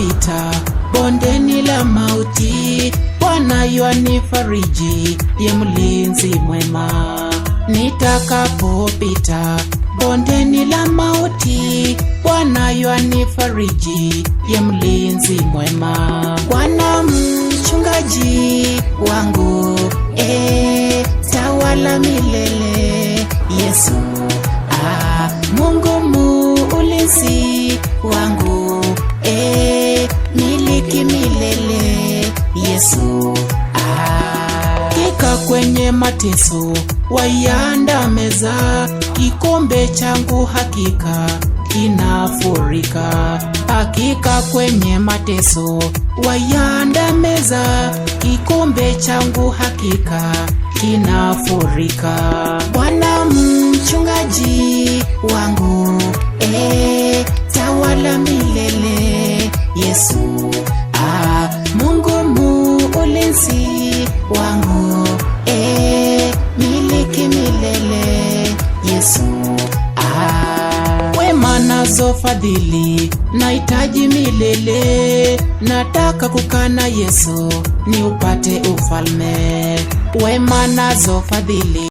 Nitakapopita bondeni la mauti, Bwana yanifariji, ye mlinzi mwema. Nitakapopita bondeni la mauti, Bwana yanifariji, ye mlinzi mwema. Bwana mchungaji wangu, tawala milele. Yesu, Mungu mulinzi wangu, miliki milele. Yesu, kika kwenye mateso waianda meza, kikombe changu hakika kinafurika. Hakika kwenye mateso waianda meza, kikombe changu hakika kinafurika. Bwana mchungaji wangu, tawala milele. Yesu, Mungu mulinzi wangu, miliki milele. Yesu, wema nazo fadhili nahitaji milele. Nataka kukana Yesu ni upate ufalme. Wema nazo fadhili